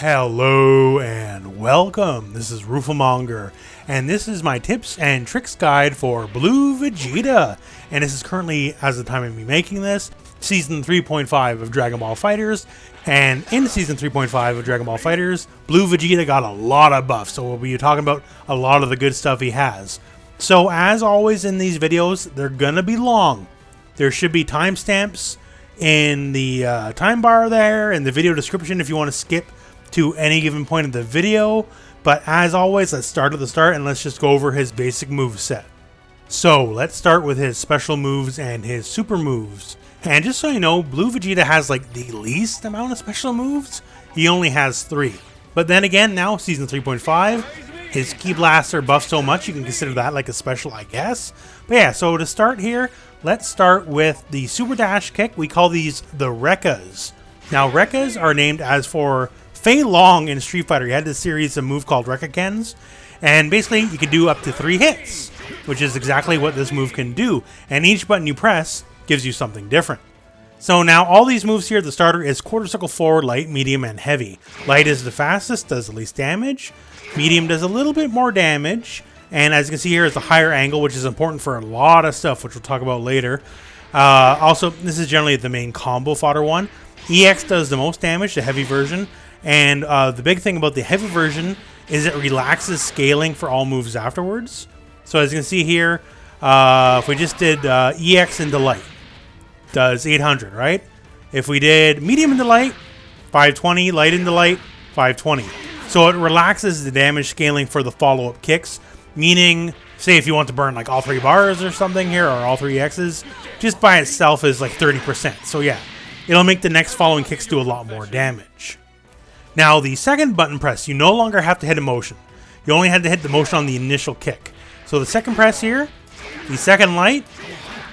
Hello and welcome. This is Rooflemonger, and this is my tips and tricks guide for Blue Vegeta. And this is currently, as the time of me making this, Season 3.5 of Dragon Ball FighterZ. And in Season 3.5 of Dragon Ball FighterZ, Blue Vegeta got a lot of buffs, so we'll be talking about a lot of the good stuff he has. So as always in these videos, they're gonna be long. There should be timestamps in the time bar there, in the video description if you want to skip to any given point of the video. But as always, let's start at the start and let's just go over his basic move set. So let's start with his special moves and his super moves. And just so you know, Blue Vegeta has like the least amount of special moves. He only has 3. But then again, now Season 3.5, his Ki Blasts are buffed so much you can consider that like a special, I guess. But yeah, so to start here, let's start with the Super Dash Kick. We call these the Rekkas. Now Rekkas are named as for Fei Long in Street Fighter. He had this series of move called Rekkakens, and basically you can do up to 3 hits, which is exactly what this move can do, and each button you press gives you something different. So now all these moves here, the starter is quarter circle forward, light, medium, and heavy. Light is the fastest, does the least damage. Medium does a little bit more damage, and as you can see here is the higher angle, which is important for a lot of stuff, which we'll talk about later. Also, this is generally the main combo fodder one. EX does the most damage, the heavy version. And the big thing about the heavy version is it relaxes scaling for all moves afterwards. So as you can see here, if we just did EX into light, does 800, right? If we did medium into light, 520, light into light, 520. So it relaxes the damage scaling for the follow-up kicks, meaning, say if you want to burn like all 3 bars or something here, or all 3 X's, just by itself is like 30%. So yeah, it'll make the next following kicks do a lot more damage. Now, the second button press, you no longer have to hit a motion. You only had to hit the motion on the initial kick. So the second press here, the second light,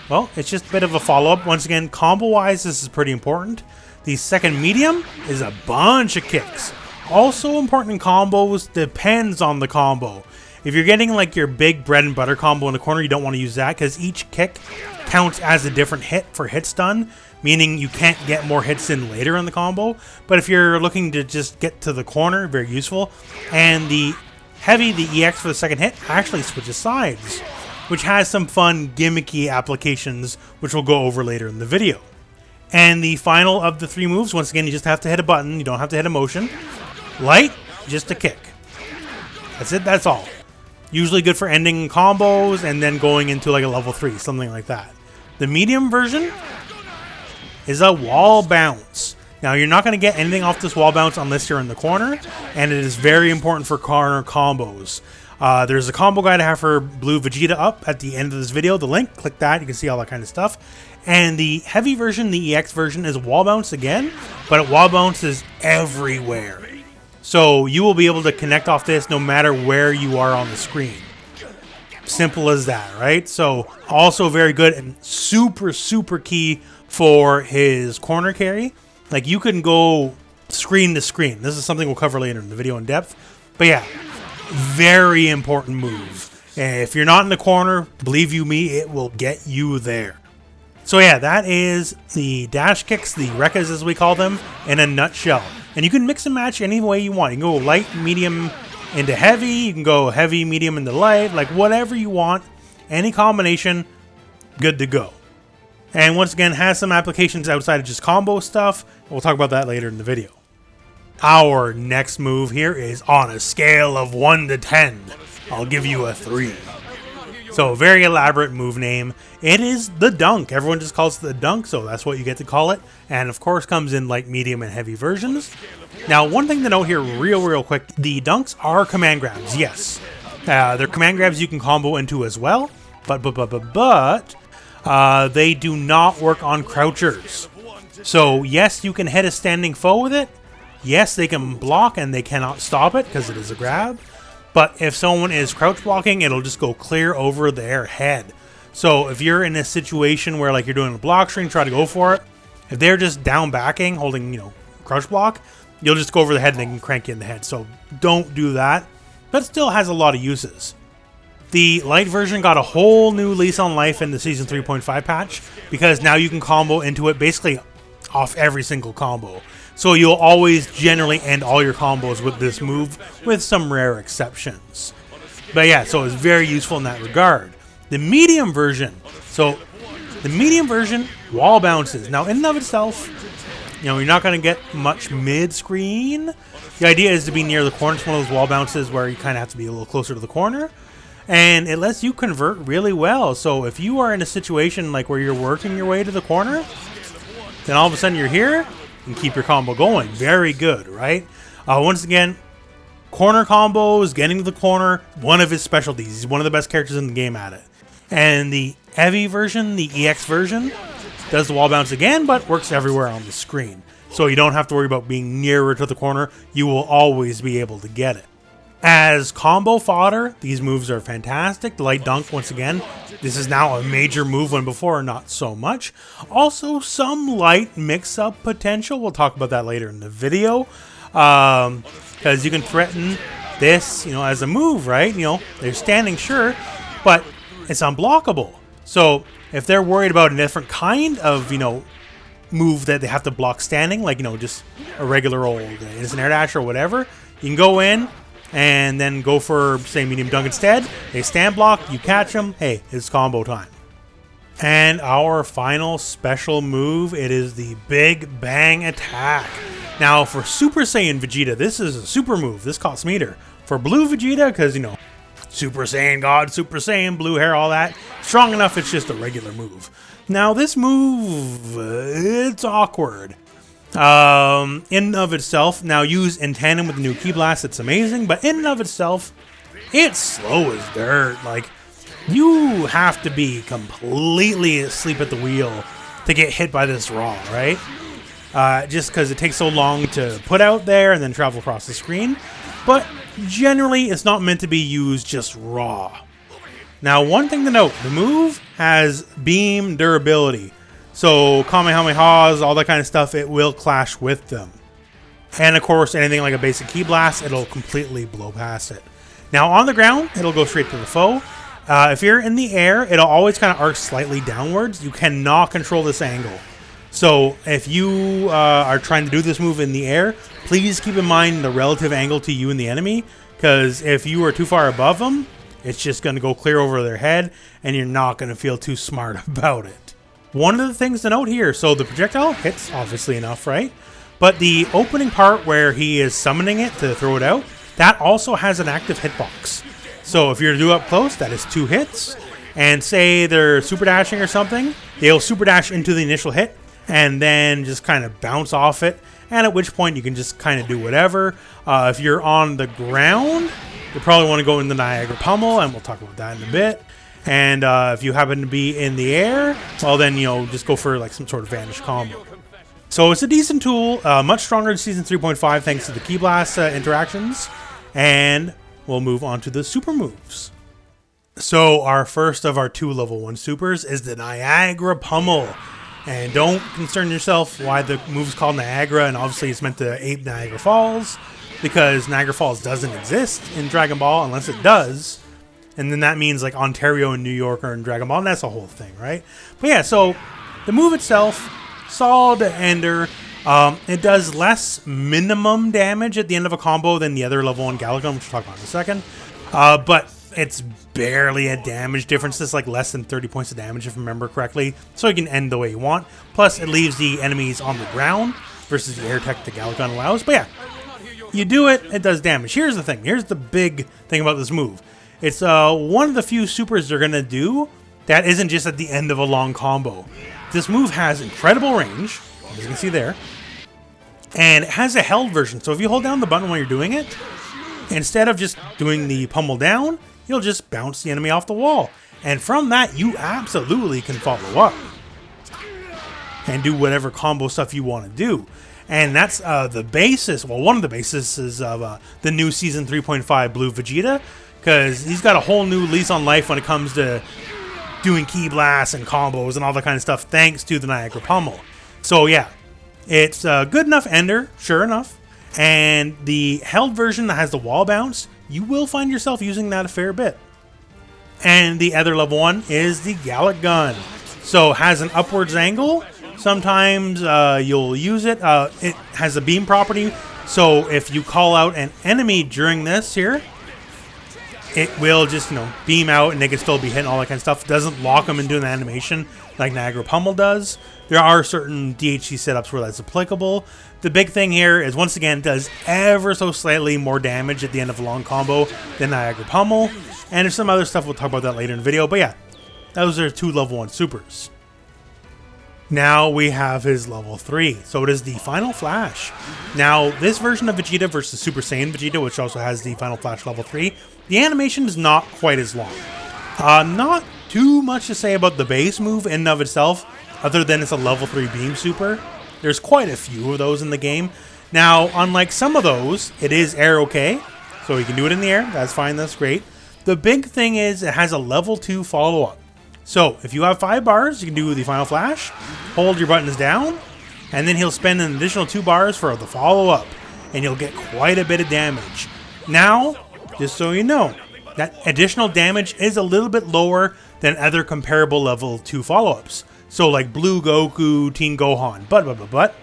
well, it's just a bit of a follow-up. Once again, combo-wise, this is pretty important. The second medium is a bunch of kicks. Also important in combos, depends on the combo. If you're getting like your big bread and butter combo in the corner, you don't want to use that because each kick counts as a different hit for hits done, meaning you can't get more hits in later in the combo. But if you're looking to just get to the corner, very useful. And the heavy, the EX for the second hit, actually switches sides, which has some fun gimmicky applications, which we'll go over later in the video. And the final of the 3 moves, once again, you just have to hit a button. You don't have to hit a motion. Light, just a kick. That's it, that's all. Usually good for ending combos and then going into like a level 3, something like that. The medium version is a wall bounce. Now you're not going to get anything off this wall bounce unless you're in the corner, and it is very important for corner combos. There's a combo guide I have for Blue Vegeta up at the end of this video. The link, click that, you can see all that kind of stuff. And the heavy version, the EX version, is wall bounce again, but it wall bounces everywhere. So you will be able to connect off this no matter where you are on the screen. Simple as that, right? So also very good and super, super key for his corner carry. Like you can go screen to screen. This is something we'll cover later in the video in depth. But yeah, very important move. And if you're not in the corner, believe you me, it will get you there. So yeah, that is the dash kicks, the Rekkas as we call them, in a nutshell. And you can mix and match any way you want. You can go light, medium into heavy. You can go heavy, medium into light. Like whatever you want. Any combination, good to go. And once again, has some applications outside of just combo stuff. We'll talk about that later in the video. Our next move here is on a scale of 1 to 10. I'll give you a 3. So very elaborate move name. It is the dunk. Everyone just calls it the dunk, so that's what you get to call it. And of course comes in like medium and heavy versions. Now one thing to note here real quick, the dunks are command grabs, yes. They're command grabs you can combo into as well, but they do not work on crouchers. So yes, you can hit a standing foe with it. Yes, they can block and they cannot stop it because it is a grab. But if someone is crouch blocking, it'll just go clear over their head. So if you're in a situation where like you're doing a block string, try to go for it. If they're just down backing, holding, crouch block, you'll just go over the head and they can crank you in the head. So don't do that. But it still has a lot of uses. The light version got a whole new lease on life in the Season 3.5 patch because now you can combo into it basically off every single combo. So you'll always generally end all your combos with this move, with some rare exceptions. But yeah, so it's very useful in that regard. The medium version. So the medium version, wall bounces. Now in and of itself, you're not going to get much mid-screen. The idea is to be near the corner. It's one of those wall bounces where you kind of have to be a little closer to the corner. And it lets you convert really well. So if you are in a situation like where you're working your way to the corner, then all of a sudden you're here and keep your combo going. Very good, right? Once again, corner combos, getting to the corner, one of his specialties. He's one of the best characters in the game at it. And the Eevee version, the EX version, does the wall bounce again, but works everywhere on the screen. So you don't have to worry about being nearer to the corner. You will always be able to get it. As combo fodder, these moves are fantastic. The light dunk, once again, this is now a major move when before not so much. Also, some light mix-up potential. We'll talk about that later in the video. Because you can threaten this, as a move, right? They're standing, sure, but it's unblockable. So if they're worried about a different kind of, move that they have to block standing, like, just a regular old instant air dash or whatever, you can go in and then go for, say, medium dunk instead. They stand block, you catch them, hey, it's combo time. And our final special move, it is the Big Bang Attack. Now, for Super Saiyan Vegeta, this is a super move. This costs meter. For Blue Vegeta, because, Super Saiyan God, Super Saiyan, blue hair, all that, strong enough, it's just a regular move. Now, this move, it's awkward. In and of itself, now used in tandem with the new Ki Blast, it's amazing, but in and of itself, it's slow as dirt. Like, you have to be completely asleep at the wheel to get hit by this raw, right? Just because it takes so long to put out there and then travel across the screen. But generally, it's not meant to be used just raw. Now, one thing to note, the move has beam durability. So, Kamehamehas, all that kind of stuff, it will clash with them. And of course, anything like a basic Ki Blast, it'll completely blow past it. Now, on the ground, it'll go straight to the foe. If you're in the air, it'll always kind of arc slightly downwards. You cannot control this angle. So, if you are trying to do this move in the air, please keep in mind the relative angle to you and the enemy. Because if you are too far above them, it's just going to go clear over their head, and you're not going to feel too smart about it. One of the things to note here, so the projectile hits, obviously enough, right? But the opening part where he is summoning it to throw it out, that also has an active hitbox. So if you're to do up close, that is 2 hits. And say they're super dashing or something, they'll super dash into the initial hit, and then just kind of bounce off it. And at which point you can just kind of do whatever. If you're on the ground, you probably want to go in the Niagara Pummel, and we'll talk about that in a bit. And if you happen to be in the air, well then, just go for like some sort of vanish combo. So it's a decent tool, much stronger than Season 3.5 thanks to the Ki Blast interactions. And we'll move on to the super moves. So our first of our 2 level 1 supers is the Niagara Pummel. And don't concern yourself why the move is called Niagara, and obviously it's meant to ape Niagara Falls, because Niagara Falls doesn't exist in Dragon Ball unless it does. And then that means like Ontario and New York are in Dragon Ball, and that's a whole thing, right? But yeah, so the move itself, solid ender. It does less minimum damage at the end of a combo than the other level 1 Galagon, which we'll talk about in a second. But it's barely a damage difference. It's like less than 30 points of damage, if I remember correctly. So you can end the way you want. Plus, it leaves the enemies on the ground versus the air tech the Galagon allows. But yeah, you do it, it does damage. Here's the thing. Here's the big thing about this move. It's one of the few supers they're going to do that isn't just at the end of a long combo. This move has incredible range, as you can see there, and it has a held version. So if you hold down the button while you're doing it, instead of just doing the pummel down, you'll just bounce the enemy off the wall. And from that, you absolutely can follow up and do whatever combo stuff you want to do. And that's the basis, well, one of the bases of the new Season 3.5 Blue Vegeta, because he's got a whole new lease on life when it comes to doing Ki Blasts and combos and all that kind of stuff, thanks to the Niagara Pummel. So yeah, it's a good enough ender, sure enough. And the held version that has the wall bounce, you will find yourself using that a fair bit. And the other level 1 is the Gallic Gun. So it has an upwards angle, Sometimes you'll use it. It has a beam property, so if you call out an enemy during this here, it will just, beam out and they can still be hit and all that kind of stuff. It doesn't lock them into an animation like Niagara Pummel does. There are certain DHC setups where that's applicable. The big thing here is, once again, it does ever so slightly more damage at the end of a long combo than Niagara Pummel. And there's some other stuff, we'll talk about that later in the video. But yeah, those are 2 level 1 supers. Now we have his level 3. So it is the Final Flash. Now, this version of Vegeta versus Super Saiyan Vegeta, which also has the Final Flash level 3, the animation is not quite as long. Not too much to say about the base move in and of itself, other than it's a level 3 beam super. There's quite a few of those in the game. Now, unlike some of those, it is air okay. So you can do it in the air. That's fine. That's great. The big thing is it has a level 2 follow-up. So if you have 5 bars, you can do the Final Flash, hold your buttons down, and then he'll spend an additional 2 bars for the follow-up, and you'll get quite a bit of damage. Now, just so you know, that additional damage is a little bit lower than other comparable level 2 follow-ups. So like Blue Goku, Teen Gohan, but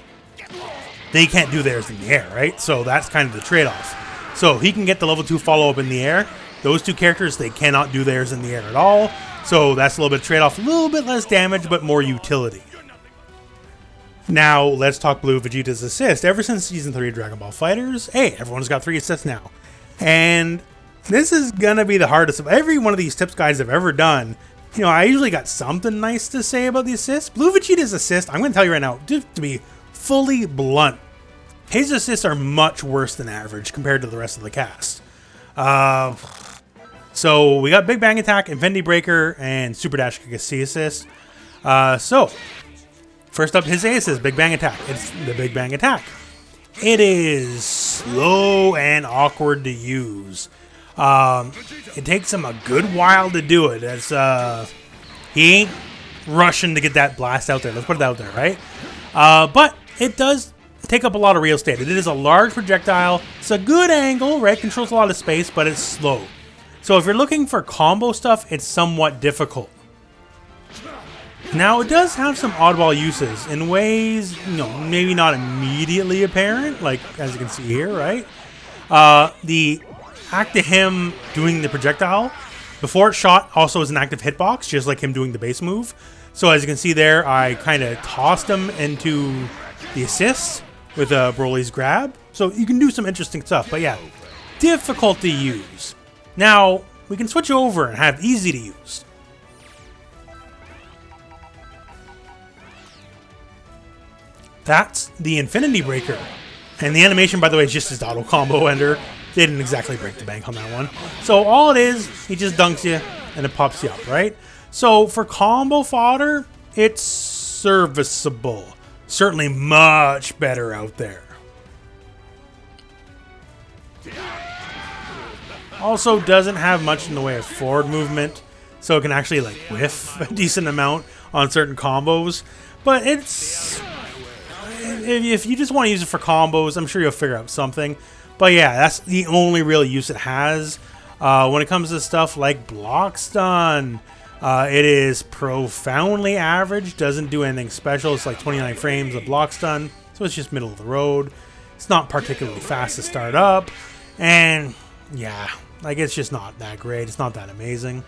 they can't do theirs in the air, right? So that's kind of the trade-off. So he can get the level 2 follow-up in the air. Those 2 characters, they cannot do theirs in the air at all. So that's a little bit of trade-off, a little bit less damage, but more utility. Now, let's talk Blue Vegeta's assist. Ever since Season 3 of Dragon Ball FighterZ, hey, everyone's got 3 assists now. And this is going to be the hardest of every one of these tips guides I've ever done. I usually got something nice to say about the assist. Blue Vegeta's assist, I'm going to tell you right now, just to be fully blunt, his assists are much worse than average compared to the rest of the cast. So we got Big Bang Attack, Infinity Breaker, and Super Dash Kick C assist. So first up, his A assist, Big Bang Attack. It's the Big Bang Attack. It is slow and awkward to use. It takes him a good while to do it. It's, he ain't rushing to get that blast out there. Let's put it out there, right? But it does take up a lot of real estate. It is a large projectile. It's a good angle, right? Controls a lot of space, but it's slow. So if you're looking for combo stuff, it's somewhat difficult. Now, it does have some oddball uses in ways, maybe not immediately apparent, like as you can see here, right? The act of him doing the projectile before it's shot also is an active hitbox, just like him doing the base move. So as you can see there, I kind of tossed him into the assist with Broly's grab. So you can do some interesting stuff, but yeah, difficult to use. Now, we can switch over and have easy to use. That's the Infinity Breaker. And the animation, by the way, is just his auto combo ender. They didn't exactly break the bank on that one. So all it is, he just dunks you and it pops you up, right? So for combo fodder, it's serviceable. Certainly much better out there. Also doesn't have much in the way of forward movement, so it can actually like whiff a decent amount on certain combos. But it's, if you just want to use it for combos, I'm sure you'll figure out something. But yeah, that's the only real use it has. When it comes to stuff like block stun, it is profoundly average, doesn't do anything special. It's like 29 frames of block stun, so it's just middle of the road. It's not particularly fast to start up, and yeah, like it's just not that great. It's not that amazing.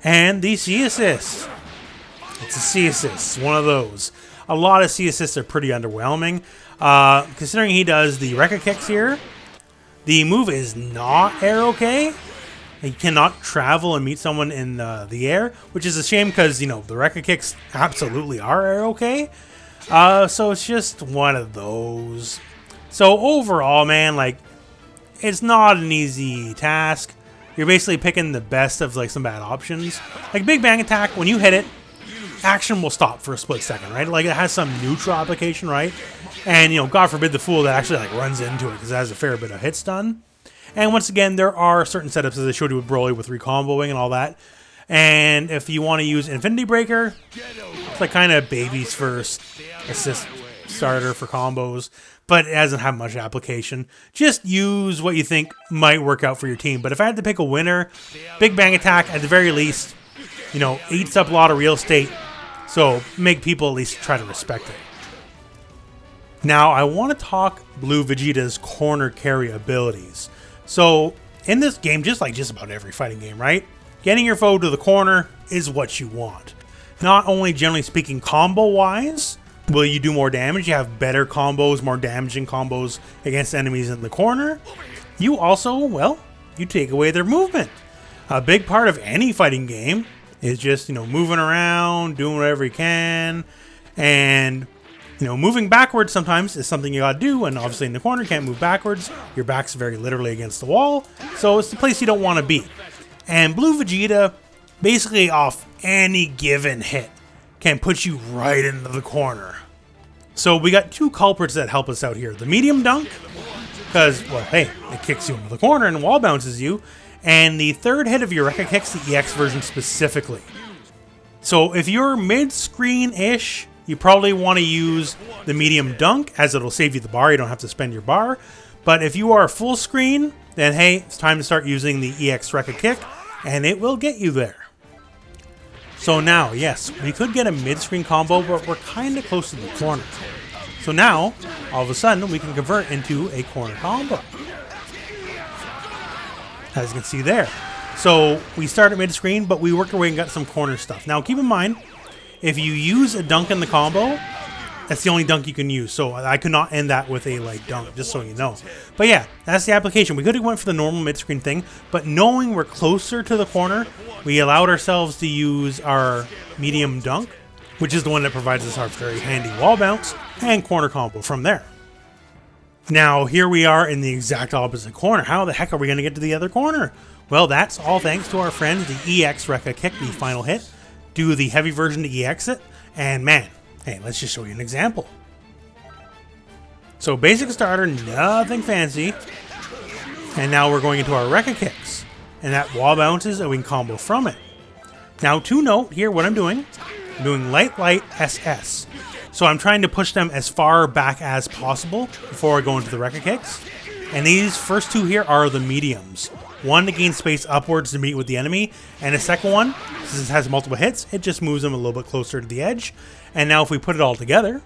And the C assist. It's a C assist, one of those. A lot of C assists are pretty underwhelming. Considering he does the Rekka kicks here, the move is not air okay. He cannot travel and meet someone in the air, which is a shame because, the Rekka kicks absolutely are air okay. So it's just one of those. So overall, man, like, it's not an easy task. You're basically picking the best of like some bad options. Like Big Bang Attack, when you hit it, action will stop for a split second, right? Like it has some neutral application, right? And God forbid the fool that actually like runs into it because it has a fair bit of hit stun. And once again, there are certain setups as I showed you with Broly with recomboing and all that. And if you want to use Infinity Breaker, it's like kind of baby's first assist starter for combos, but it doesn't have much application. Just use what you think might work out for your team. But if I had to pick a winner, Big Bang Attack at the very least, eats up a lot of real estate So make people at least try to respect it. Now I want to talk Blue Vegeta's corner carry abilities. So in this game, just like just about every fighting game, right? Getting your foe to the corner is what you want. Not only generally speaking combo wise, will you do more damage, you have better combos, more damaging combos against enemies in the corner. You also, well, you take away their movement. A big part of any fighting game is just, moving around, doing whatever you can, and moving backwards sometimes is something you gotta do, and obviously in the corner you can't move backwards. Your back's very literally against the wall, so it's the place you don't want to be. And Blue Vegeta, basically off any given hit, can put you right into the corner. So we got two culprits that help us out here. The medium dunk, because, well, hey, it kicks you into the corner and wall bounces you. And the third hit of your Rekka Kicks, the EX version specifically. So if you're mid-screen-ish, you probably want to use the medium dunk, as it'll save you the bar. You don't have to spend your bar. But if you are full screen, then hey, it's time to start using the EX Rekka Kick, and it will get you there. So now, yes, we could get a mid-screen combo, but we're kind of close to the corner. So now, all of a sudden, we can convert into a corner combo. As you can see there. So we started mid-screen, but we worked our way and got some corner stuff. Now keep in mind, if you use a dunk in the combo, that's the only dunk you can use. So I could not end that with a like dunk, just so you know. But yeah, that's the application. We could have went for the normal mid-screen thing, but knowing we're closer to the corner, we allowed ourselves to use our medium dunk, which is the one that provides us our very handy wall bounce and corner combo from there. Now here we are in the exact opposite corner. How the heck are we going to get to the other corner? Well, that's all thanks to our friends, the EX Rekka Kick, the final hit. Do the heavy version to EX it, and man, hey, let's just show you an example. So basic starter, nothing fancy. And now we're going into our Rekka Kicks. And that wall bounces and we can combo from it. Now to note here what I'm doing light, SS. So I'm trying to push them as far back as possible before I go into the Rekka Kicks. And these first two here are the mediums. One to gain space upwards to meet with the enemy, and the second one, since it has multiple hits, it just moves them a little bit closer to the edge. And now if we put it all together,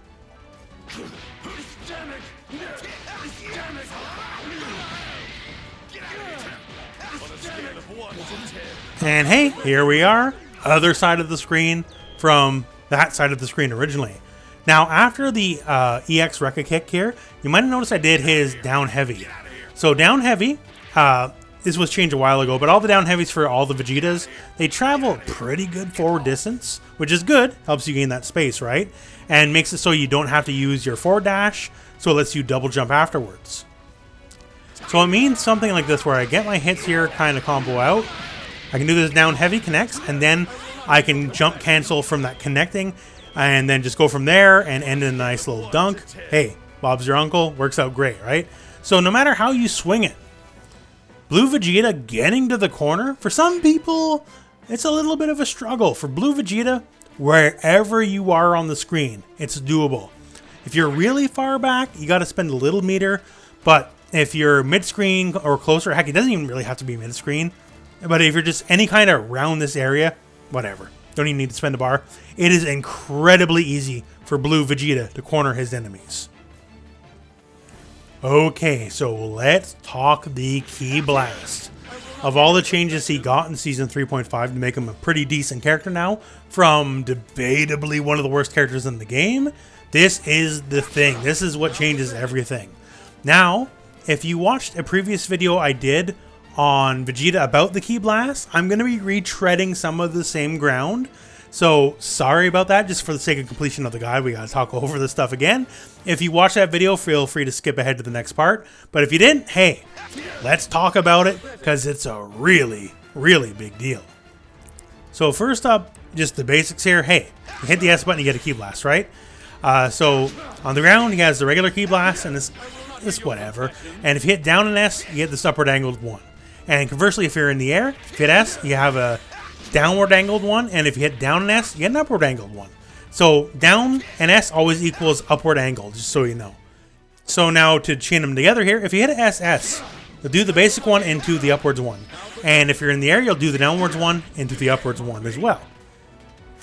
and hey, here we are, other side of the screen from that side of the screen originally. Now after the EX Rekka Kick here, you might have noticed I did his down heavy. So down heavy, this was changed a while ago, but all the down heavies for all the Vegetas, they travel a pretty good forward distance, which is good, helps you gain that space, right? And makes it so you don't have to use your forward dash, so it lets you double jump afterwards. So it means something like this, where I get my hits here, kind of combo out, I can do this down heavy connects, and then I can jump cancel from that connecting, and then just go from there and end in a nice little dunk. Hey, Bob's your uncle, works out great, right? So no matter how you swing it, Blue Vegeta getting to the corner, for some people, it's a little bit of a struggle. For Blue Vegeta, wherever you are on the screen, it's doable. If you're really far back, you got to spend a little meter, but if you're mid-screen or closer, heck, it doesn't even really have to be mid-screen, but if you're just any kind of around this area, whatever, don't even need to spend a bar, it is incredibly easy for Blue Vegeta to corner his enemies. Okay, so let's talk the Ki Blast. Of all the changes he got in Season 3.5 to make him a pretty decent character now, from debatably one of the worst characters in the game, this is the thing. This is what changes everything. Now, if you watched a previous video I did on Vegeta about the Ki Blast, I'm going to be retreading some of the same ground. So sorry about that, just for the sake of completion of the guide, we gotta talk over this stuff again. If you watched that video, feel free to skip ahead to the next part. But if you didn't, hey, let's talk about it, because it's a really, really big deal. So first up, just the basics here. Hey, you hit the S button, you get a Ki Blast, right? So on the ground, he has the regular Ki Blast, and this whatever. And if you hit down an S, you get this upward angled one. And conversely, if you're in the air, if you hit S, you have a downward angled one, and if you hit down an S, you get an upward angled one. So down and S always equals upward angle, just so you know. So now to chain them together here, if you hit an SS, you'll do the basic one into the upwards one. And if you're in the air, you'll do the downwards one into the upwards one as well.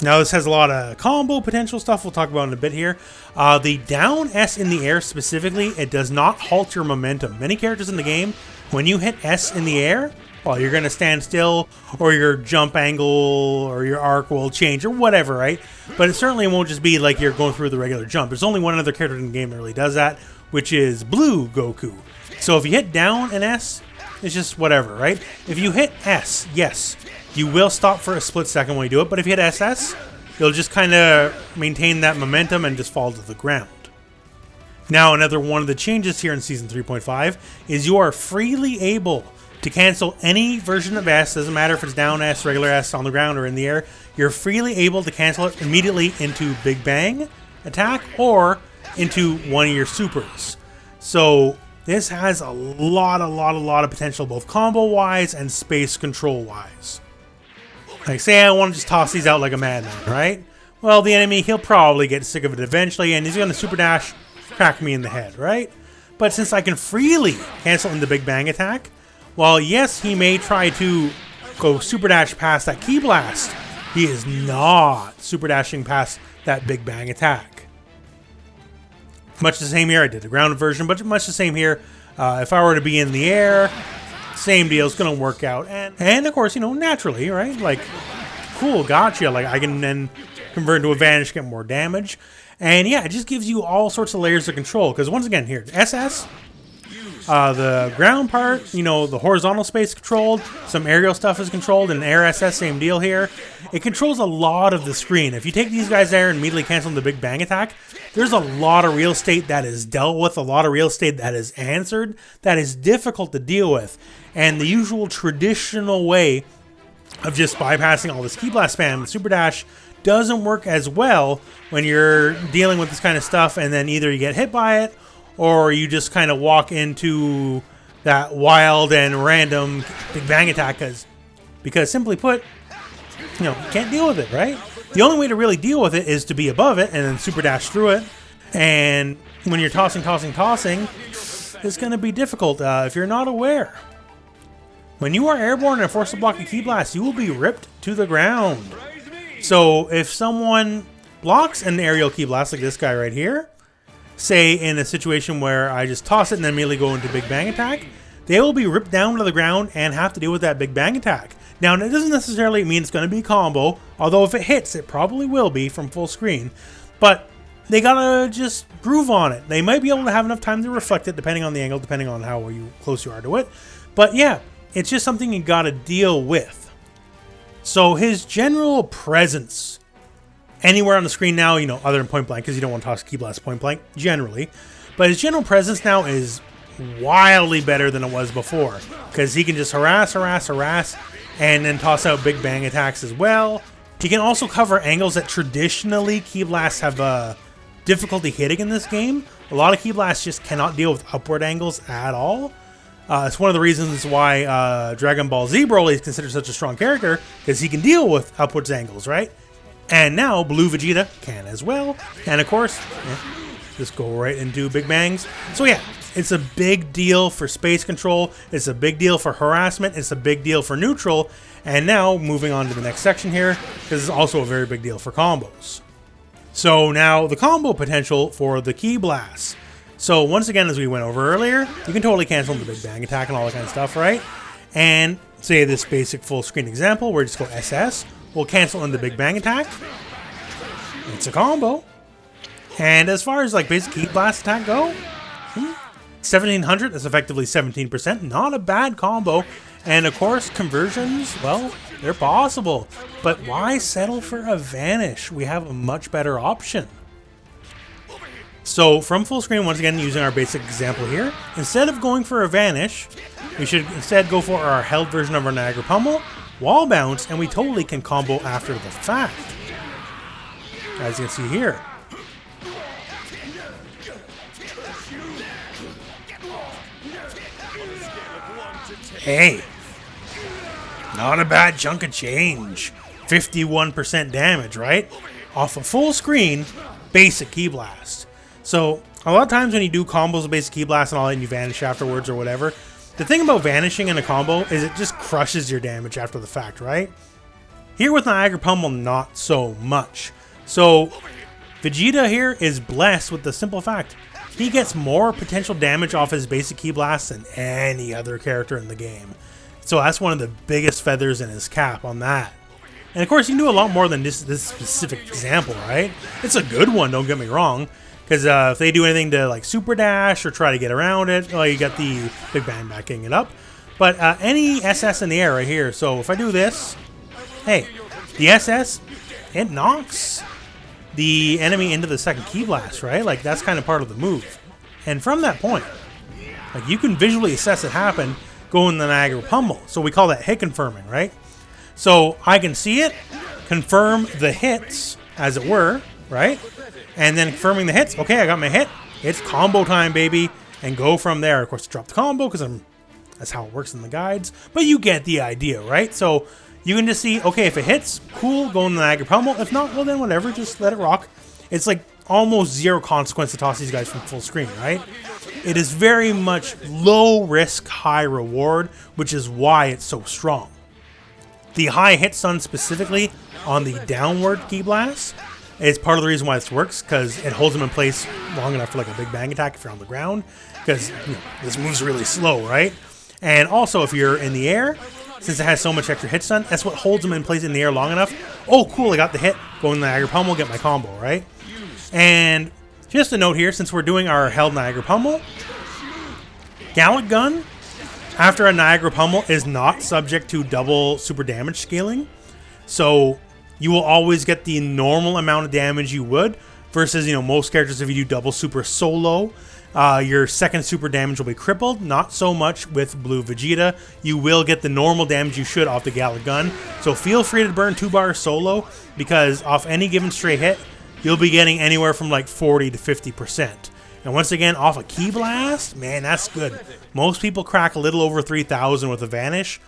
Now this has a lot of combo potential stuff we'll talk about in a bit here. The down S in the air specifically, it does not halt your momentum. Many characters in the game, when you hit S in the air, well, you're going to stand still, or your jump angle or your arc will change or whatever, right? But it certainly won't just be like you're going through the regular jump. There's only one other character in the game that really does that, which is Blue Goku. So if you hit down and S, it's just whatever, right? If you hit S, yes, you will stop for a split second when you do it, but if you hit SS, you'll just kind of maintain that momentum and just fall to the ground. Now, another one of the changes here in Season 3.5 is you are freely able to cancel any version of S, doesn't matter if it's down S, regular S, on the ground, or in the air, you're freely able to cancel it immediately into Big Bang attack or into one of your supers. So this has a lot of potential, both combo-wise and space control-wise. Like, say I want to just toss these out like a madman, right? Well, the enemy, he'll probably get sick of it eventually, and he's going to super dash, crack me in the head, right? But since I can freely cancel in the Big Bang attack, while yes, he may try to go super dash past that Ki Blast, he is not super dashing past that Big Bang attack. Much the same here. I did the grounded version, but much the same here. If I were to be in the air, same deal, it's going to work out. And of course, you know, naturally, right? Like, cool, gotcha. Like, I can then convert into a vanish, get more damage. And yeah, it just gives you all sorts of layers of control. Because once again, here, SS, the ground part, you know, the horizontal space controlled, some aerial stuff is controlled, and air SS, same deal here. It controls a lot of the screen. If you take these guys there and immediately cancel the Big Bang attack, there's a lot of real estate that is dealt with, a lot of real estate that is answered, that is difficult to deal with. And the usual traditional way of just bypassing all this Ki Blast spam and Super Dash doesn't work as well when you're dealing with this kind of stuff, and then either you get hit by it, or you just kind of walk into that wild and random Big Bang attack, because simply put, you know, you can't deal with it, right? The only way to really deal with it is to be above it and then super dash through it. And when you're tossing, it's going to be difficult if you're not aware. When you are airborne and forced to block a Ki Blast, you will be ripped to the ground. So if someone blocks an aerial Ki Blast like this guy right here, say in a situation where I just toss it and then immediately go into Big Bang attack, they will be ripped down to the ground and have to deal with that Big Bang attack. Now, it doesn't necessarily mean it's going to be combo, although if it hits, it probably will be from full screen. But they gotta just groove on it. They might be able to have enough time to reflect it, depending on the angle, depending on how close you are to it. But yeah, it's just something you gotta deal with. So his general presence anywhere on the screen now, you know, other than point blank, because you don't want to toss Ki Blast point blank, generally. But his general presence now is wildly better than it was before, because he can just harass, and then toss out Big Bang attacks as well. He can also cover angles that traditionally Ki Blasts have difficulty hitting in this game. A lot of Ki Blasts just cannot deal with upward angles at all. It's one of the reasons why Dragon Ball Z Broly is considered such a strong character, because he can deal with upwards angles, right? And now Blue Vegeta can as well. And of course, just go right into Big Bangs. So yeah, it's a big deal for space control. It's a big deal for harassment. It's a big deal for neutral. And now moving on to the next section here, because it's also a very big deal for combos. So now the combo potential for the Ki Blast. So once again, as we went over earlier, you can totally cancel the Big Bang attack and all that kind of stuff, right? And say this basic full screen example where you just go SS, we'll cancel in the Big Bang attack. It's a combo. And as far as like basic Ki Blast attack go, 1700, that's effectively 17%. Not a bad combo. And of course, conversions, well, they're possible. But why settle for a vanish? We have a much better option. So from full screen, once again, using our basic example here, instead of going for a vanish, we should instead go for our held version of our Niagara Pummel, wall bounce, and we totally can combo after the fact. As you can see here. Hey, not a bad chunk of change. 51% damage, right? Off a full screen, basic Ki Blast. So a lot of times when you do combos with basic Ki Blast and all that and you vanish afterwards or whatever, the thing about vanishing in a combo is it just crushes your damage after the fact, right? Here with Niagara Pummel, not so much. So Vegeta here is blessed with the simple fact he gets more potential damage off his basic Ki Blast than any other character in the game. So that's one of the biggest feathers in his cap on that. And of course, you can do a lot more than this specific example, right? It's a good one, don't get me wrong. Because if they do anything to like super dash or try to get around it, well, you got the Big Bang backing it up. But any SS in the air right here. So if I do this, hey, the SS, it knocks the enemy into the second Ki Blast, right? Like that's kind of part of the move. And from that point, like you can visually assess it happen going the Niagara Pummel. So we call that hit confirming, right? So I can see it, confirm the hits, as it were, right? And then confirming the hits. Okay, I got my hit. It's combo time, baby. And go from there. Of course, drop the combo because that's how it works in the guides. But you get the idea, right? So you can just see, okay, if it hits, cool, go in the Niagara Pummel. If not, well then whatever, just let it rock. It's like almost zero consequence to toss these guys from full screen, right? It is very much low risk, high reward, which is why it's so strong. The high hit stun specifically on the downward Ki Blast is part of the reason why this works, because it holds them in place long enough for like a big bang attack if you're on the ground, because this move's really slow, right? And also if you're in the air, since it has so much extra hit stun, that's what holds them in place in the air long enough. Oh, cool, I got the hit. Go in the Niagara Pummel, get my combo, right? And just a note here, since we're doing our held Niagara Pummel, Gallic Gun, after a Niagara Pummel, is not subject to double super damage scaling. So you will always get the normal amount of damage you would, versus, most characters, if you do double super solo, your second super damage will be crippled. Not so much with Blue Vegeta. You will get the normal damage you should off the Gallic Gun. So feel free to burn 2 bars solo, because off any given stray hit, you'll be getting anywhere from like 40 to 50%. And once again, off a Ki Blast, man, that's good. Most people crack a little over 3,000 with a Vanish.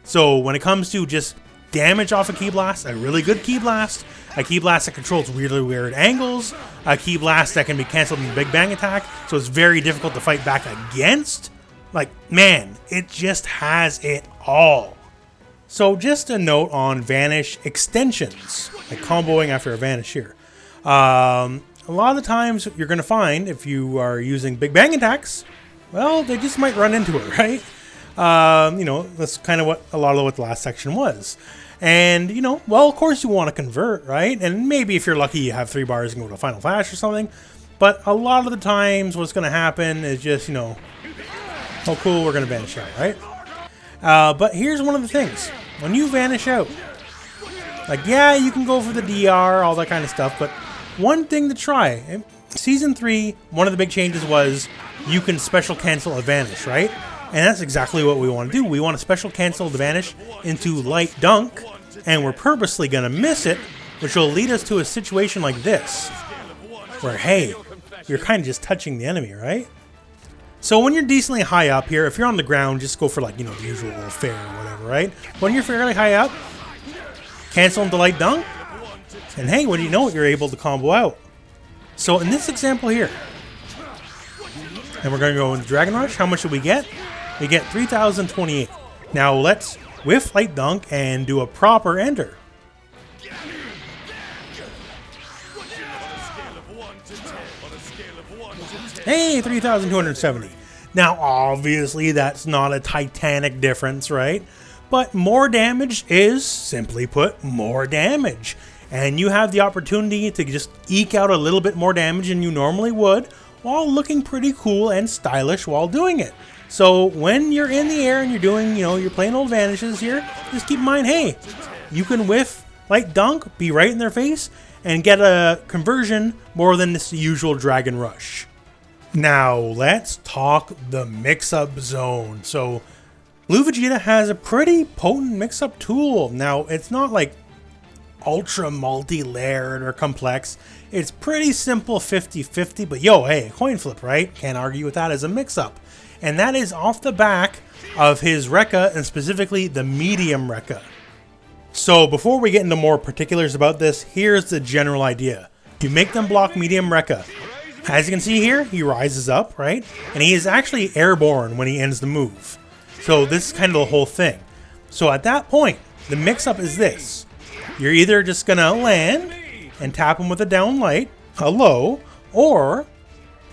So when it comes to just damage off a Ki Blast, a really good Ki Blast, a Ki Blast that controls really weird angles, a Ki Blast that can be cancelled in the Big Bang attack, so it's very difficult to fight back against. Like, man, it just has it all. So just a note on Vanish extensions, like comboing after a Vanish here. A lot of the times you're going to find, if you are using Big Bang attacks, well, they just might run into it, right? That's kind of what the last section was. And, well, of course you want to convert, right? And maybe if you're lucky, you have 3 bars and go to Final Flash or something. But a lot of the times what's going to happen is just, oh, cool, we're going to vanish out, right? But here's one of the things. When you vanish out, like, yeah, you can go for the DR, all that kind of stuff, but one thing to try. Season 3, one of the big changes was you can special cancel a Vanish, right? And that's exactly what we want to do. We want to special cancel the Vanish into Light Dunk, and we're purposely going to miss it, which will lead us to a situation like this, where, hey, you're kind of just touching the enemy, right? So when you're decently high up here, if you're on the ground, just go for like, the usual fair or whatever, right? When you're fairly high up, cancel into Light Dunk, and hey, what do you know? You're able to combo out. So in this example here, and we're going to go into Dragon Rush, how much do we get? We get 3,028. Now let's whiff Light Dunk and do a proper enter. Hey, 3,270. Now obviously that's not a titanic difference, right? But more damage is, simply put, more damage. And you have the opportunity to just eke out a little bit more damage than you normally would, while looking pretty cool and stylish while doing it. So when you're in the air and you're doing, you're playing old Vanishes here, just keep in mind, hey, you can whiff Light Dunk, be right in their face, and get a conversion more than this usual Dragon Rush. Now let's talk the mix-up zone. So Blue Vegeta has a pretty potent mix-up tool. Now it's not like ultra multi-layered or complex. It's pretty simple 50-50, but yo, hey, coin flip, right? Can't argue with that as a mix-up. And that is off the back of his Rekka, and specifically the medium Rekka. So before we get into more particulars about this, here's the general idea. You make them block medium Rekka. As you can see here, he rises up, right? And he is actually airborne when he ends the move. So this is kind of the whole thing. So at that point, the mix-up is this. you're either just gonna land and tap him with a down light, a low, or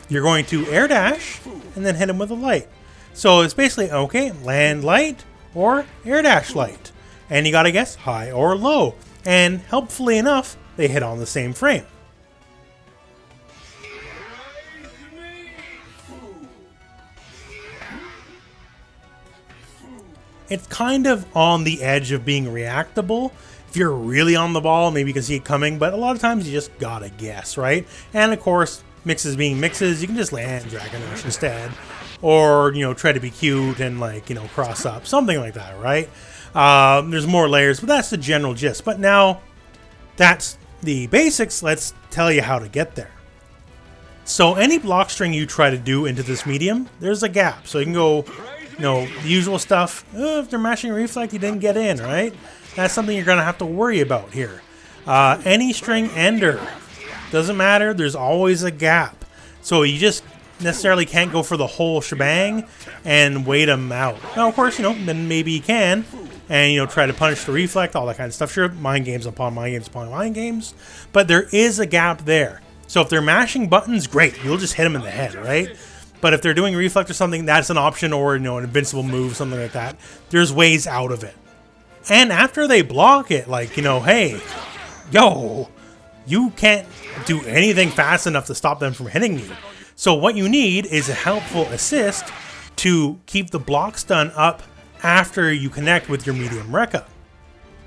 you're going to air dash and then hit him with a light. So it's basically, okay, land light or air dash light. And you gotta guess high or low. And helpfully enough, they hit on the same frame. It's kind of on the edge of being reactable. If you're really on the ball, maybe you can see it coming, but a lot of times you just gotta guess, right? And of course, mixes being mixes, you can just land Dragon Rush instead. Or, you know, try to be cute and, like, you know, cross up. Something like that, right? There's more layers, but that's the general gist. But now, that's the basics. Let's tell you how to get there. So any block string you try to do into this medium, there's a gap. So you can go, you know, the usual stuff. If they're mashing reflect, you didn't get in, right? That's something you're going to have to worry about here. Any string ender, doesn't matter. There's always a gap. So you just necessarily can't go for the whole shebang and wait them out. Now, of course, you know, then maybe you can and, you know, try to punish the reflect, all that kind of stuff. Sure, mind games upon mind games upon mind games, but there is a gap there. So if they're mashing buttons, great. You'll just hit them in the head, right? But if they're doing reflect or something, that's an option, or, you know, an invincible move, something like that. There's ways out of it. And after they block it, like, you know, hey, yo, you can't do anything fast enough to stop them from hitting you. So what you need is a helpful assist to keep the block stun up after you connect with your medium Rekka.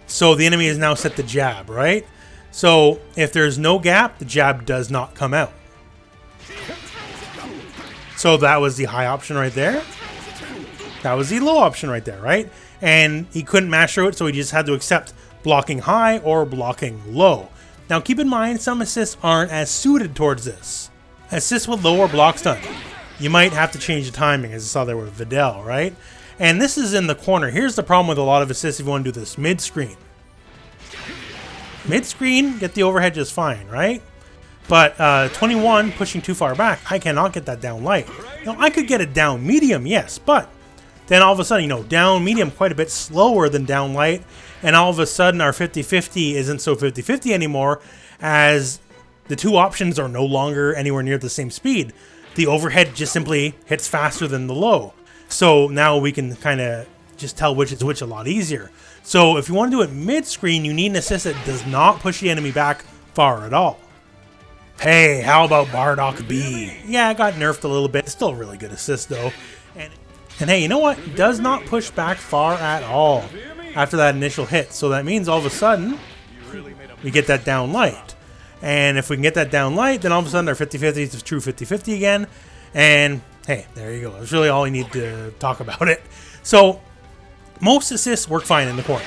So the enemy is now set to jab, right? So if there's no gap, the jab does not come out. So that was the high option right there. That was the low option right there, right? And he couldn't mash through it, so he just had to accept blocking high or blocking low. Now keep in mind, some assists aren't as suited towards this. Assist with lower block stun. You might have to change the timing, as I saw there with Videl, right? And this is in the corner. Here's the problem with a lot of assists if you want to do this mid-screen. Mid-screen, get the overhead just fine, right? But 21, pushing too far back, I cannot get that down light. Now, I could get it down medium, yes, but then all of a sudden, you know, down medium quite a bit slower than down light, and all of a sudden our 50-50 isn't so 50-50 anymore, as the two options are no longer anywhere near the same speed. The overhead just simply hits faster than the low. So now we can kind of just tell which is which a lot easier. So if you want to do it mid-screen, you need an assist that does not push the enemy back far at all. Hey, how about Bardock B? Yeah, it got nerfed a little bit. Still a really good assist though. And hey, you know what? It does not push back far at all after that initial hit. So that means all of a sudden, we get that down light. And if we can get that down light, then all of a sudden our 50-50 is true 50-50 again. And hey, there you go. That's really all you need to talk about it. So most assists work fine in the corner,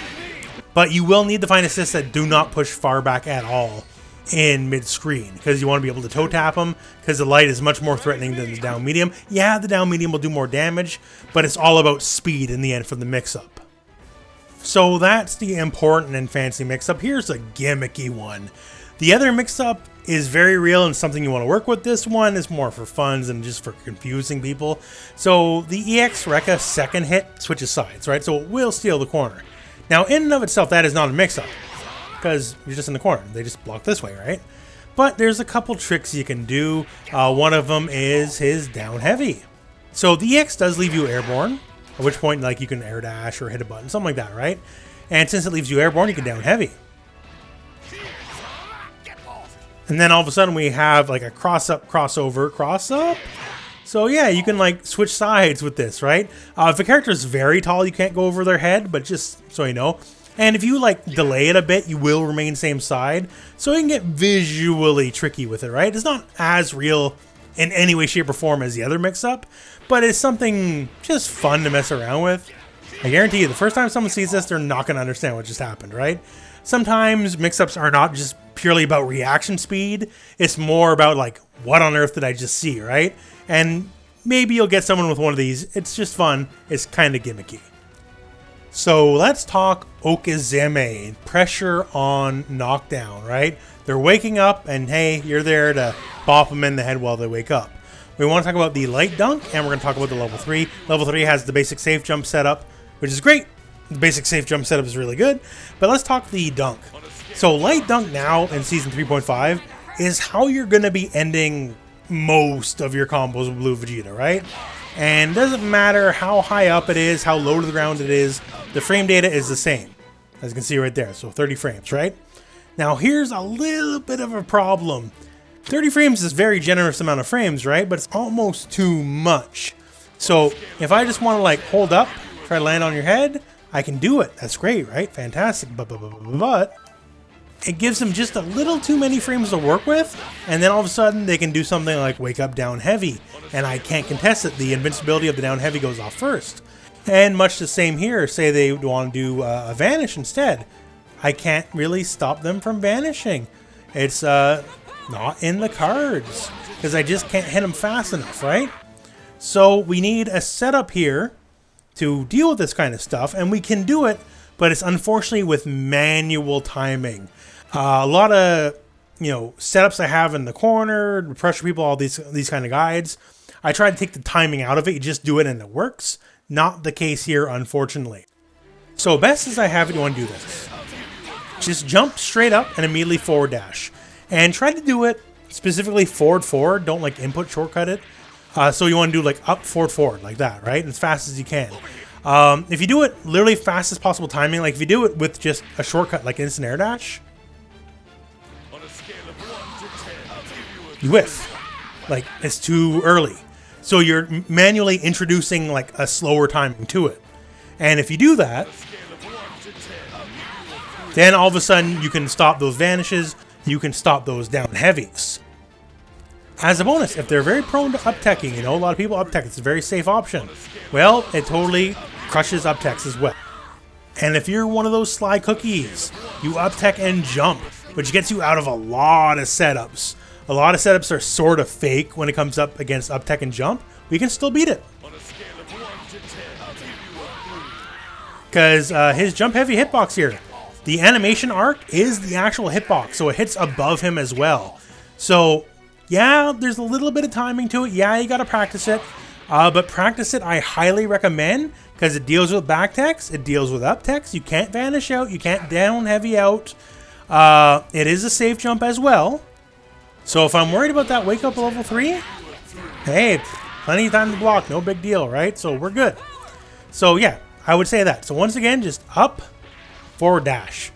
but you will need to find assists that do not push far back at all in mid-screen, because you want to be able to toe tap them, because the light is much more threatening than the down medium. Yeah, the down medium will do more damage, but it's all about speed in the end for the mix-up. So that's the important and fancy mix-up. Here's a gimmicky one. The other mix-up is very real and something you want to work with. This one is more for fun than just for confusing people. So the EX Rekka second hit switches sides, right? So it will steal the corner. Now, in and of itself, that is not a mix-up, because you're just in the corner. They just block this way, right? But there's a couple tricks you can do. One of them is his down heavy. So the EX does leave you airborne, at which point, like, you can air dash or hit a button, something like that, right? And since it leaves you airborne, you can down heavy. And then all of a sudden we have like a cross-up, crossover, cross-up. So yeah, you can like switch sides with this, right? If a character is very tall, you can't go over their head, but just so you know. And if you like delay it a bit, you will remain same side. So you can get visually tricky with it, right? It's not as real in any way, shape, or form as the other mix-up, but it's something just fun to mess around with. I guarantee you, the first time someone sees this, they're not going to understand what just happened, right? Sometimes mix-ups are not just purely about reaction speed. It's more about like, what on earth did I just see, right? And maybe you'll get someone with one of these. It's just fun. It's kind of gimmicky. So let's talk Okizeme, pressure on knockdown, right? They're waking up and hey, you're there to bop them in the head while they wake up. We want to talk about the light dunk, and we're going to talk about the level 3. Level 3 has the basic safe jump setup, which is great. The basic safe jump setup is really good, but let's talk the dunk. So light dunk now in Season 3.5 is how you're going to be ending most of your combos with Blue Vegeta, right? And it doesn't matter how high up it is, how low to the ground it is, the frame data is the same, as you can see right there, so 30 frames, right? Now here's a little bit of a problem. 30 frames is a very generous amount of frames, right? But it's almost too much. So if I just want to like hold up, try to land on your head, I can do it. That's great, right? Fantastic. But it gives them just a little too many frames to work with, and then all of a sudden they can do something like wake up down heavy, and I can't contest it. The invincibility of the down heavy goes off first. And much the same here, say they want to do a vanish instead. I can't really stop them from vanishing. It's not in the cards, because I just can't hit them fast enough, right? So we need a setup here to deal with this kind of stuff, and we can do it, but it's unfortunately with manual timing. A lot of, setups I have in the corner, pressure people, all these kind of guides, I try to take the timing out of it. You just do it and it works. Not the case here, unfortunately. So best as I have it, you want to do this. Just jump straight up and immediately forward dash. And try to do it specifically forward, don't like input shortcut it. So you want to do like up, forward, like that, right? As fast as you can. If you do it literally fastest possible timing, like if you do it with just a shortcut like instant air dash, you whiff. Like, it's too early. So you're manually introducing like a slower timing to it. And if you do that, then all of a sudden you can stop those vanishes, you can stop those down heavies. As a bonus, if they're very prone to up-teching, a lot of people up-tech, it's a very safe option. Well, it totally crushes up-techs as well. And if you're one of those sly cookies, you up-tech and jump, which gets you out of a lot of setups. A lot of setups are sort of fake when it comes up against up-tech and jump. We can still beat it. Because his jump heavy hitbox here, the animation arc is the actual hitbox, so it hits above him as well. So yeah, there's a little bit of timing to it. Yeah, you got to practice it. But practice it, I highly recommend, because it deals with back techs, it deals with up techs. You can't vanish out, you can't down heavy out. It is a safe jump as well. So if I'm worried about that wake up level 3, hey, plenty of time to block, no big deal, right? So we're good. So yeah, I would say that. So once again, just up, forward dash.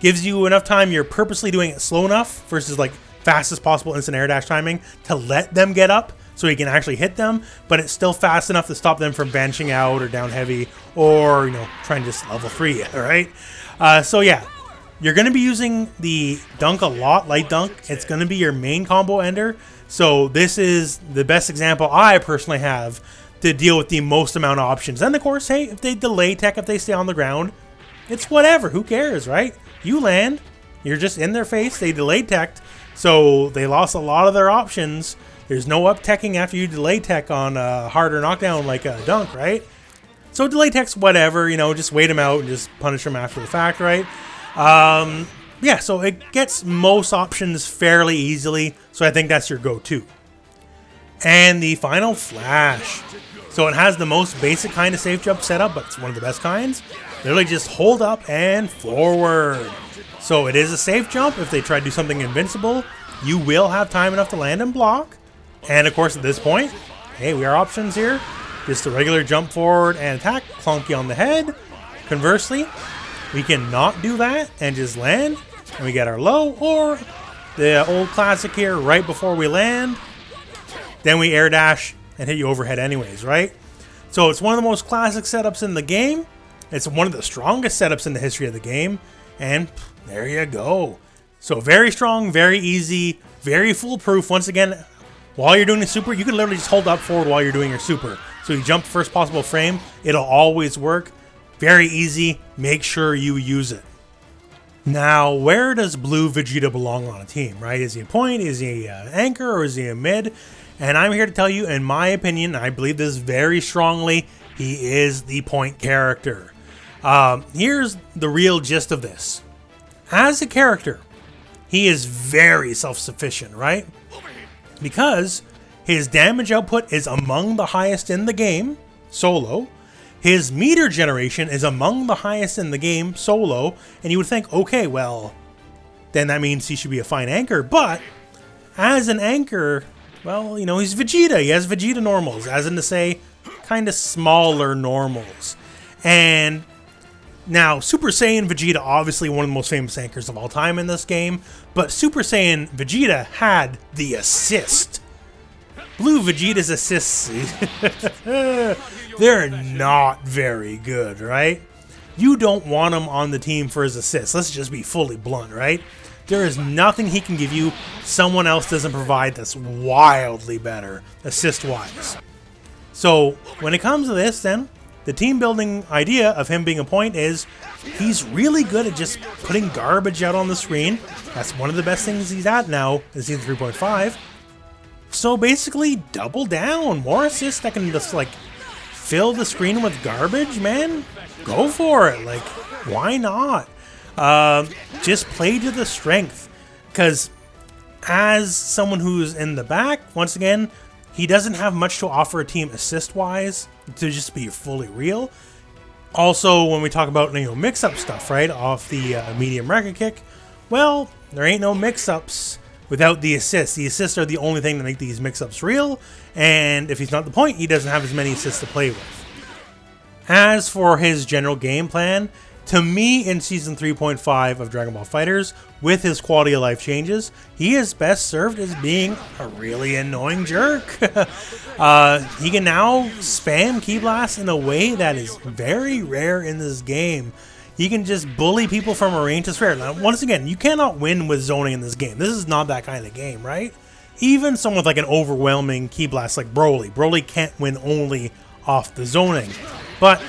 Gives you enough time, you're purposely doing it slow enough versus like fastest possible instant air dash timing to let them get up so you can actually hit them, but it's still fast enough to stop them from vanishing out or down heavy or, trying to just level 3 it, all right? So yeah, you're going to be using the dunk a lot, light dunk. It's going to be your main combo ender. So this is the best example I personally have to deal with the most amount of options. And of course, hey, if they delay tech, if they stay on the ground, it's whatever. Who cares, right? You land, you're just in their face. They delayed tech, so they lost a lot of their options. There's no up teching after you delay tech on a harder knockdown like a dunk, right? So delay tech's whatever, just wait them out and just punish them after the fact, right? Yeah, so it gets most options fairly easily, so I think that's your go-to. And the final flash. So it has the most basic kind of safe jump setup, but it's one of the best kinds. Literally just hold up and forward. So it is a safe jump. If they try to do something invincible, you will have time enough to land and block. And of course at this point, hey, we are options here. Just a regular jump forward and attack, clunky on the head. Conversely, we can not do that and just land, and we get our low, or the old classic here, right before we land, then we air dash and hit you overhead anyways, right? So it's one of the most classic setups in the game. It's one of the strongest setups in the history of the game, and there you go. So very strong, very easy, very foolproof. Once again, while you're doing the super, you can literally just hold up forward while you're doing your super. So you jump first possible frame, it'll always work. Very easy, make sure you use it. Now, where does Blue Vegeta belong on a team, right? Is he a point, is he an anchor, or is he a mid? And I'm here to tell you, in my opinion, I believe this very strongly, he is the point character. Here's the real gist of this. As a character, he is very self-sufficient, right? Because his damage output is among the highest in the game, solo. His meter generation is among the highest in the game, solo, and you would think, okay, well, then that means he should be a fine anchor, but as an anchor, well, you know, he's Vegeta. He has Vegeta normals, as in to say, kind of smaller normals. And now, Super Saiyan Vegeta, obviously one of the most famous anchors of all time in this game, but Super Saiyan Vegeta had the assist. Blue Vegeta's assists, they're not very good, right? You don't want him on the team for his assists. Let's just be fully blunt, right? There is nothing he can give you someone else doesn't provide that's wildly better, assist-wise. So, when it comes to this, then, the team building idea of him being a point is he's really good at just putting garbage out on the screen. That's one of the best things he's at now in Season 3.5. So basically, double down. More assists that can just, like, fill the screen with garbage, man. Go for it. Like, why not? Just play to the strength. Because as someone who's in the back, once again, he doesn't have much to offer a team assist-wise, to just be fully real. Also, when we talk about, you know, mix-up stuff, right, off the medium record kick, well, there ain't no mix-ups without the assists. The assists are the only thing that make these mix-ups real, and if he's not the point, he doesn't have as many assists to play with. As for his general game plan, to me, in Season 3.5 of Dragon Ball FighterZ, with his quality of life changes, he is best served as being a really annoying jerk. He can now spam Ki Blast in a way that is very rare in this game. He can just bully people from a range to spare. Now, once again, you cannot win with zoning in this game. This is not that kind of game, right? Even someone with like an overwhelming Ki Blast like Broly. Broly can't win only off the zoning. But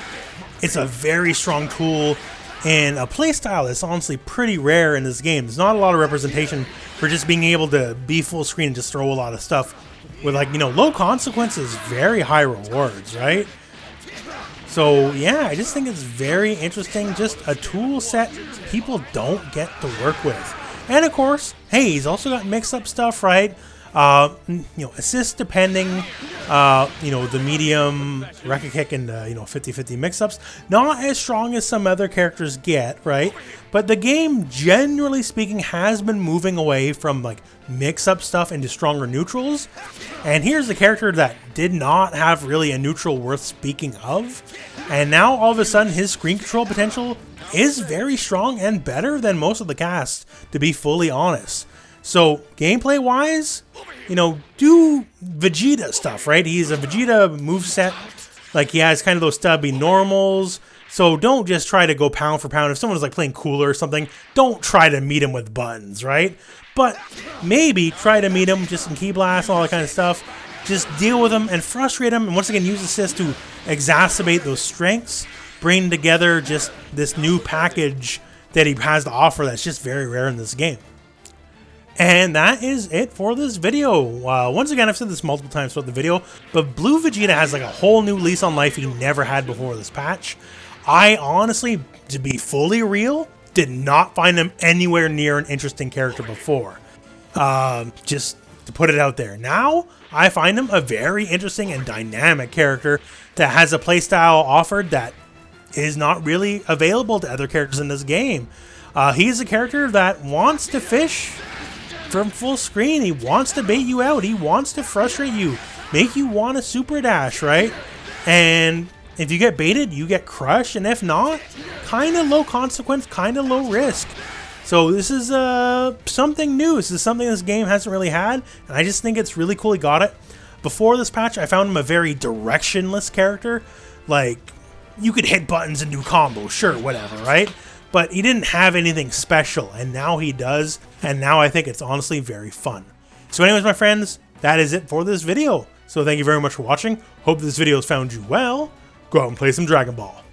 it's a very strong tool and a playstyle that's honestly pretty rare in this game. There's not a lot of representation for just being able to be full screen and just throw a lot of stuff with, like, you know, low consequences, very high rewards, right? So yeah, I just think it's very interesting, just a tool set people don't get to work with. And of course, hey, he's also got mix-up stuff, right? You know, assist depending, you know, the medium record kick and, you know, 50-50 mix-ups. Not as strong as some other characters get, right? But the game, generally speaking, has been moving away from, like, mix-up stuff into stronger neutrals. And here's a character that did not have really a neutral worth speaking of. And now, all of a sudden, his screen control potential is very strong and better than most of the cast, to be fully honest. So, gameplay-wise, you know, do Vegeta stuff, right? He's a Vegeta moveset. Like, he has kind of those stubby normals. So, don't just try to go pound for pound. If someone's, like, playing cooler or something, don't try to meet him with buttons, right? But maybe try to meet him just in Ki Blast, all that kind of stuff. Just deal with him and frustrate him. And once again, use assist to exacerbate those strengths. Bring together just this new package that he has to offer that's just very rare in this game. And that is it for this video. Once again, I've said this multiple times throughout the video, but Blue Vegeta has like a whole new lease on life he never had before this patch. I honestly, to be fully real, did not find him anywhere near an interesting character before. Just to put it out there. Now, I find him a very interesting and dynamic character that has a playstyle offered that is not really available to other characters in this game. He's a character that wants to fish from full screen. He wants to bait you out. He wants to frustrate you, make you want a super dash, right? And if you get baited, you get crushed, and if not, kind of low consequence, kind of low risk. So this is something new. This is something this game hasn't really had, and I just think it's really cool he got it. Before this patch, I found him a very directionless character. Like, you could hit buttons and do combos, sure, whatever, right? But he didn't have anything special, and now he does, and now I think it's honestly very fun. So anyways, my friends, that is it for this video. So thank you very much for watching. Hope this video has found you well. Go out and play some Dragon Ball.